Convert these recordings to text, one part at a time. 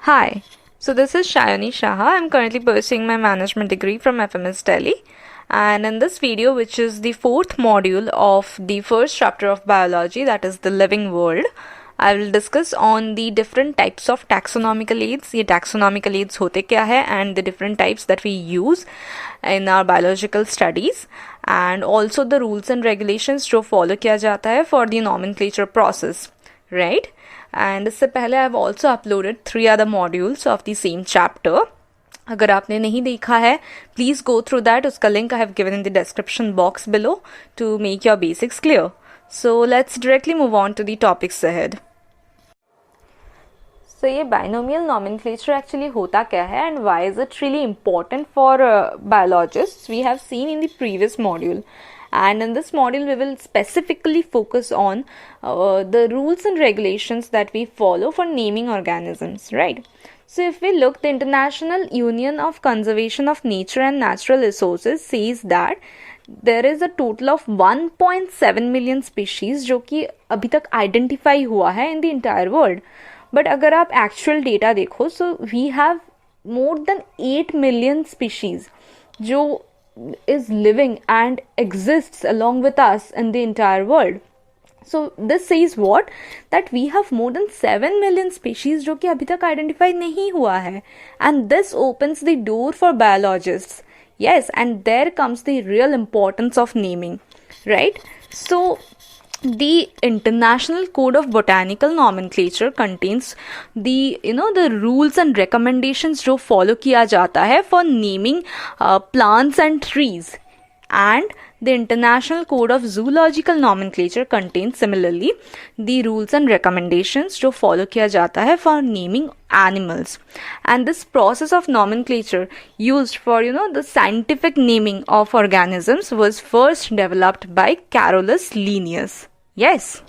Hi, so this is Shayani Shaha. I'm currently pursuing my management degree from FMS Delhi. And in this video, which is the fourth module of the first chapter of biology, that is the living world, I will discuss on the different types of taxonomical aids. ये taxonomical aids होते क्या है and the different types that we use in our biological studies, and also the rules and regulations जो follow किया जाता है for the nomenclature process, right? And इससे पहले I've also uploaded 3 other modules of the same chapter. अगर आपने नहीं देखा है, please go through that. उसका link I have given in the description box below to make your basics clear. So let's directly move on to the topics ahead. So ये binomial nomenclature actually होता क्या है and why is it really important for biologists? We have seen in the previous module. And in this module, we will specifically focus on the rules and regulations that we follow for naming organisms, right? So if we look, the International Union of Conservation of Nature and Natural Resources says that there is a total of 1.7 million species जो कि अभी तक identify हुआ है in the entire world. But अगर आप actual data देखो, so we have more than 8 million species जो is living and exists along with us in the entire world. So this says what? That we have more than 7 million species जो कि अभी तक identify नहीं हुआ है. And this opens the door for biologists. Yes, and there comes the real importance of naming, right? So the International Code of Botanical Nomenclature contains the rules and recommendations जो follow किया जाता है for naming plants and trees, and the International Code of Zoological Nomenclature contains similarly the rules and recommendations जो follow किया जाता है for naming animals. And this process of nomenclature used for the scientific naming of organisms was first developed by Carolus Linnaeus. Yes.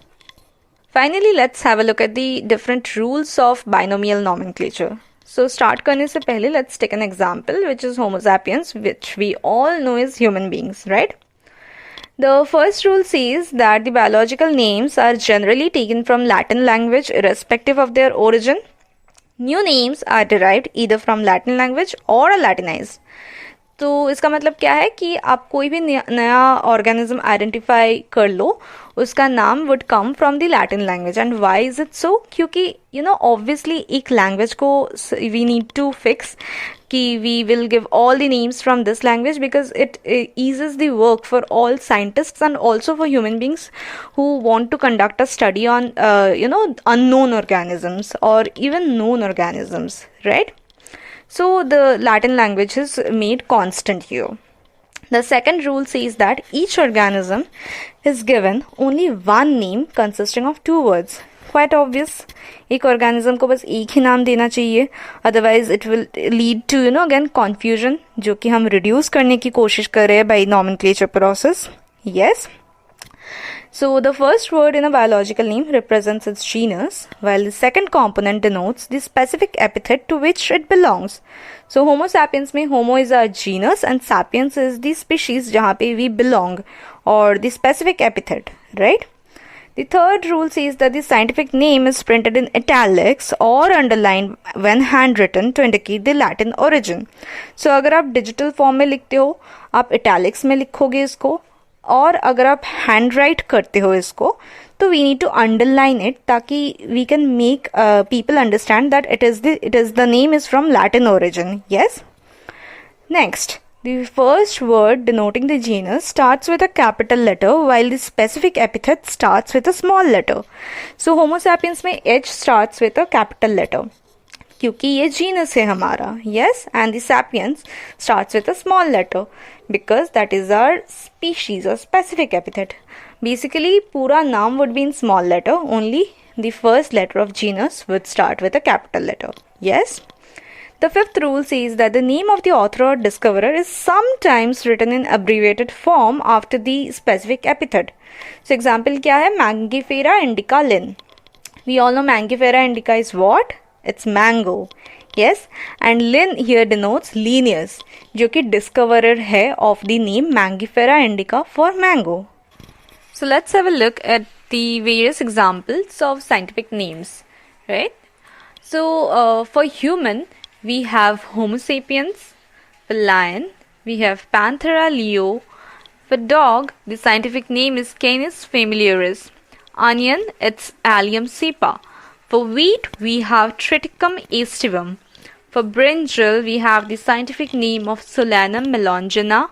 Finally, let's have a look at the different rules of binomial nomenclature. So start करने से पहले let's take an example, which is Homo sapiens, which we all know is human beings, right? The first rule says that the biological names are generally taken from Latin language irrespective of their origin. New names are derived either from Latin language or are Latinized. तो इसका मतलब क्या है कि आप कोई भी नया ऑर्गेनिज्म आइडेंटिफाई कर लो, उसका नाम would come from the Latin language. And why is it so? क्योंकि ऑब्वियसली एक लैंग्वेज को वी नीड टू फिक्स कि we will give all the names from this language because it eases the work for all scientists and also for human beings who want to conduct a study on unknown organisms or even known organisms, right? So the Latin language is made constant here. The second rule says that each organism is given only one name consisting of 2 words. Quite obvious. एक organism को बस एक ही नाम देना चाहिए, otherwise it will lead to again confusion, जो कि हम reduce करने की कोशिश कर रहे हैं by nomenclature process. Yes. So the first word in a biological name represents its genus, while the second component denotes the specific epithet to which it belongs. So Homo sapiens में Homo is a genus and sapiens is the species जहाँ पे we belong, or the specific epithet, right? The third rule says that the scientific name is printed in italics or underlined when handwritten to indicate the Latin origin. So अगर आप digital form में लिखते हो, आप italics में लिखोगे इसको, और अगर आप हैंड राइट करते हो इसको, तो we need to underline it ताकि we can make people understand that it is the name is from Latin origin. Yes. Next, the first word denoting the genus starts with a capital letter while the specific epithet starts with a small letter. So Homo sapiens में H starts with a capital letter क्योंकि ये genus है हमारा. Yes. And the sapiens starts with a small letter because that is our species or specific epithet. Basically, पूरा नाम would be in small letter, only the first letter of genus would start with a capital letter. Yes. The fifth rule says that the name of the author or discoverer is sometimes written in abbreviated form after the specific epithet. So example क्या है? Mangifera indica Linn. We all know Mangifera indica is what? It's mango. Yes, and Linn here denotes Linnaeus, जो कि discoverer है of the name Mangifera indica for mango. So let's have a look at the various examples of scientific names, right? So for human we have Homo sapiens. For lion we have Panthera leo. For dog the scientific name is Canis familiaris. Onion it's Allium cepa. For wheat we have Triticum aestivum. For brinjal we have the scientific name of Solanum melongena.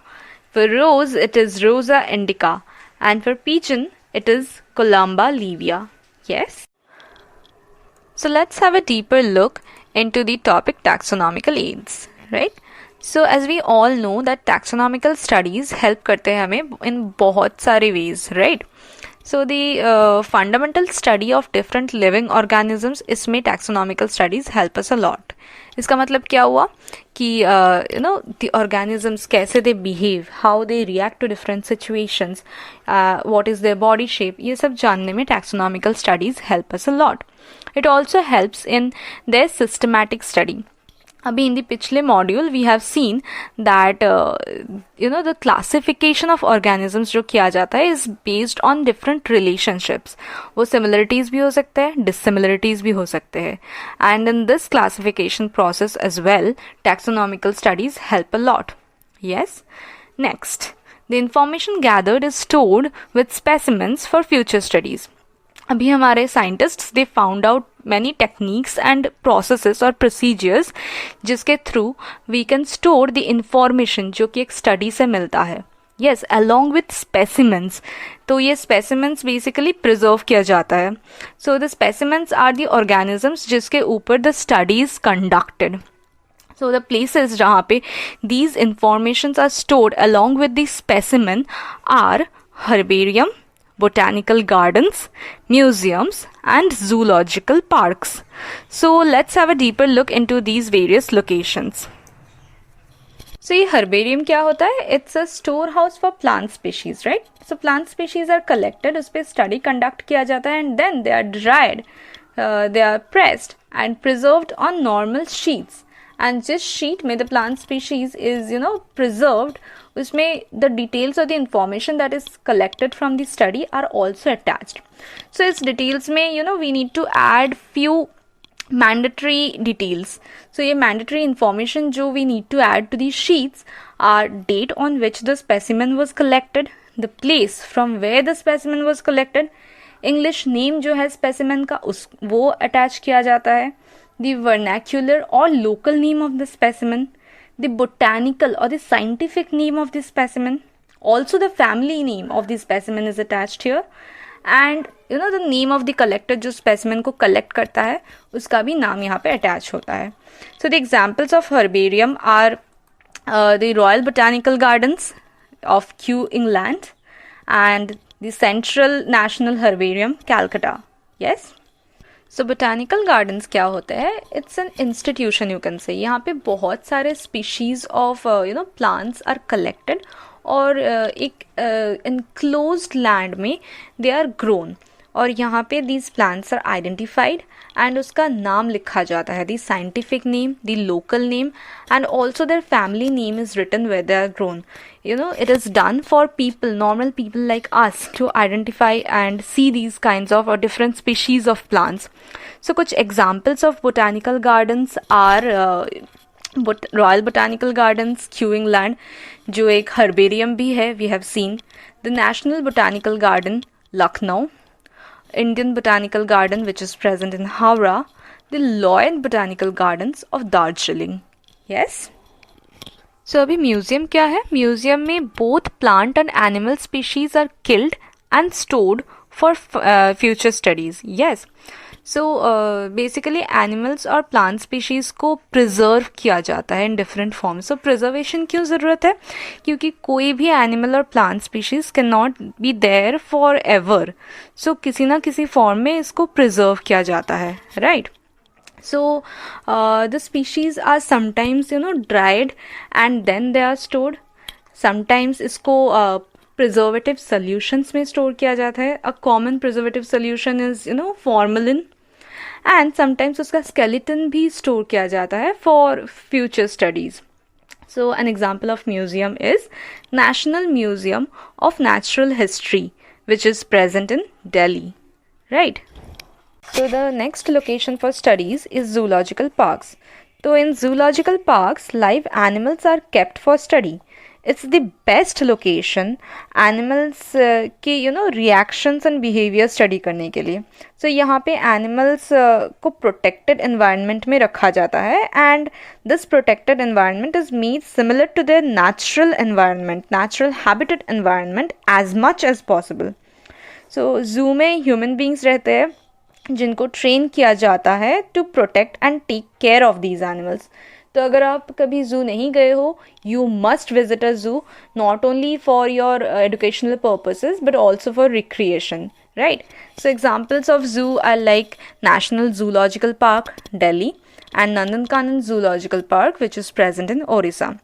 For rose it is Rosa indica. And for pigeon it is Columba livia. Yes. So let's have a deeper look into the topic taxonomical aids, right? So as we all know that taxonomical studies help करते हैं हमें in बहुत सारे ways, right? So the fundamental study of different living organisms, इसमें taxonomical studies help us a lot. इसका मतलब क्या हुआ कि the organisms कैसे they behave, how they react to different situations, what is their body shape, ये सब जानने में taxonomical studies help us a lot. It also helps in their systematic study. अभी in the पिछले module we have seen that the classification of organisms जो किया जाता है is based on different relationships. वो सिमिलरिटीज भी हो सकते हैं, डिससिमिलरिटीज भी हो सकते हैं. And in this classification process as well taxonomical studies help a lot. Yes. Next, the information gathered is stored with specimens for future studies. अभी हमारे scientists they found out many techniques and processes or procedures जिसके through we can store the information जो कि एक study से मिलता है. Yes, along with specimens. तो ये specimens basically preserve किया जाता है. So the specimens are the organisms जिसके ऊपर the study is conducted. So the places जहाँ पे these informations are stored along with the specimen are herbarium, botanical gardens, museums and zoological parks. So let's have a deeper look into these various locations. So ये herbarium क्या होता है? It's a storehouse for plant species, right? So plant species are collected, उस पे study conduct किया जाता है and then they are dried, they are pressed and preserved on normal sheets. And जिस sheet में the plant species is preserved, उसमें the details of the information that is collected from the study are also attached. So इस details में we need to add few mandatory details. So ये mandatory information जो we need to add to these sheets are date on which the specimen was collected, the place from where the specimen was collected, English name जो है specimen का वो attach किया जाता है, the vernacular or local name of the specimen, the botanical or the scientific name of the specimen, also the family name of the specimen is attached here, and the name of the collector जो specimen को collect करता है उसका भी नाम यहाँ पे attach होता है. So the examples of herbarium are the Royal Botanical Gardens of Kew, England, and the Central National Herbarium, Calcutta. Yes. So botanical gardens क्या होते हैं? It's an institution you can say. यहाँ पे बहुत सारे species of plants are collected और एक enclosed land में they are grown. और यहाँ पे these plants are identified and उसका नाम लिखा जाता है, the scientific name, the local name, and also their family name is written where they are grown. It is done for people, normal people like us, to identify and see these kinds of or different species of plants. So कुछ examples of botanical gardens are Royal Botanical Gardens, Kew, England, जो एक herbarium भी है, we have seen. The National Botanical Garden, Lucknow. Indian Botanical Garden which is present in Howrah, the Lloyd Botanical Gardens of Darjeeling. Yes. So अभी museum क्या है? Museum में both plant and animal species are killed and stored for future studies. Yes. So basically animals और plant species को preserve किया जाता है in different forms. So preservation क्यों ज़रूरत है? क्योंकि कोई भी animal और plant species cannot be there forever. So किसी ना किसी form में इसको preserve किया जाता है, right? So the species are sometimes dried and then they are stored. Sometimes इसको preservative solutions में store किया जाता है. A common preservative solution is formalin. And sometimes उसका skeleton भी store किया जाता है for future studies. So an example of museum is National Museum of Natural History, which is present in Delhi, right? So the next location for studies is zoological parks. So in zoological parks, live animals are kept for study. It's the best location animals के reactions and behavior study करने के लिए. So यहाँ पे animals को protected environment में रखा जाता है, and this protected environment is made similar to their natural environment, natural habitat environment as much as possible. So zoo में human beings रहते हैं जिनको ट्रेन किया जाता है to protect and take care of these animals. तो अगर आप कभी ज़ू नहीं गए हो, you must visit a zoo, not only for your educational purposes but also for recreation, right? So examples of zoo are like National Zoological Park, Delhi, and Nandankanan Zoological Park, which is present in Orissa.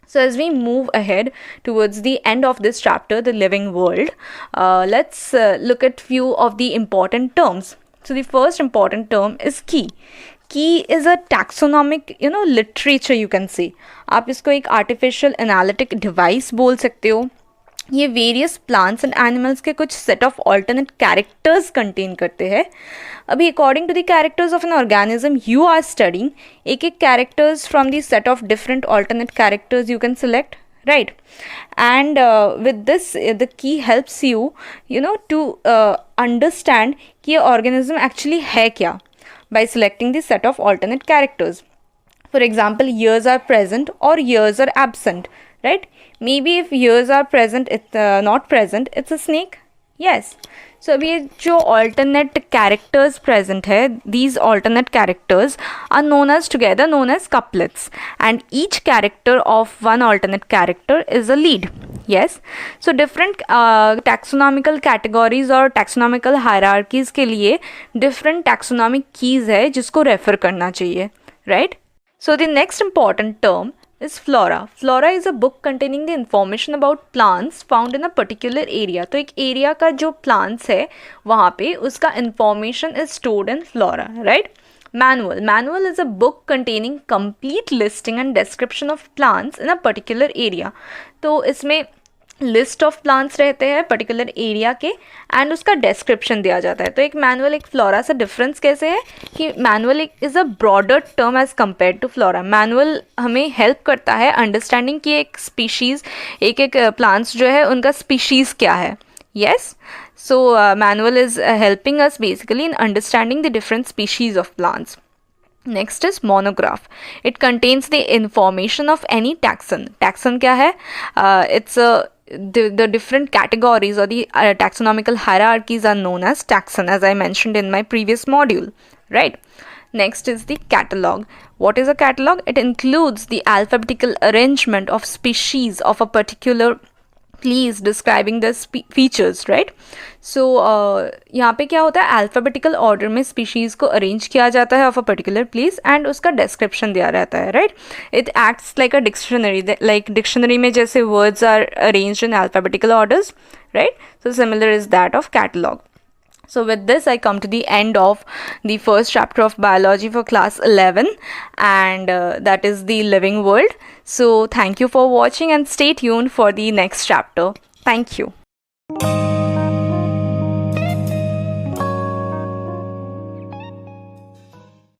So as we move ahead towards the end of this chapter, the living world, let's look at few of the important terms. So the first important term is key. Key is a taxonomic, literature you can say. आप इसको एक artificial analytic device बोल सकते हो. ये various plants and animals के कुछ set of alternate characters contain करते हैं. अभी according to the characters of an organism you are studying, एक एक characters from the set of different alternate characters you can select, right? And with this the key helps you to understand कि ये organism actually है क्या by selecting the set of alternate characters. For example, ears are present or ears are absent, right? Maybe if ears are present, it's not present, it's a snake. Yes. So अभी जो alternate characters present है, these alternate characters are known as couplets, and each character of one alternate character is a lead. Yes. So different taxonomical categories और taxonomical hierarchies के लिए different taxonomic keys है जिसको refer करना चाहिए, right? So the next important term is flora. Flora is a book containing the information about plants found in a particular area. तो एक area का जो plants है वहाँ पे उसका information is stored in flora, right? Manual. Manual is a book containing complete listing and description of plants in a particular area. तो इसमें लिस्ट ऑफ प्लांट्स रहते हैं पर्टिकुलर एरिया के एंड उसका डिस्क्रिप्शन दिया जाता है. तो एक मैनुअल एक फ्लोरा से डिफरेंस कैसे है कि manual is a broader term as compare to flora. Manual हमें हेल्प करता है अंडरस्टैंडिंग कि एक स्पीशीज़ एक प्लांट्स जो है उनका स्पीशीज़ क्या है. Yes. So manual is helping us basically in understanding the different species of plants. Next is monograph. It contains the information of any taxon. Taxon क्या है? It's the different categories or the taxonomical hierarchies are known as taxon, as I mentioned in my previous module, right? Next is the catalog. What is a catalog? It includes the alphabetical arrangement of species of a particular place describing the features, right? So यहाँ पे क्या होता है, alphabetical order में species को arrange किया जाता है of a particular place and उसका डिस्क्रिप्शन दिया रहता है, right? It acts like a dictionary, like dictionary में जैसे words are arranged in alphabetical orders, right? So similar is that of catalog. So with this I come to the end of the first chapter of biology for class 11, and that is the living world. So thank you for watching and stay tuned for the next chapter. Thank you.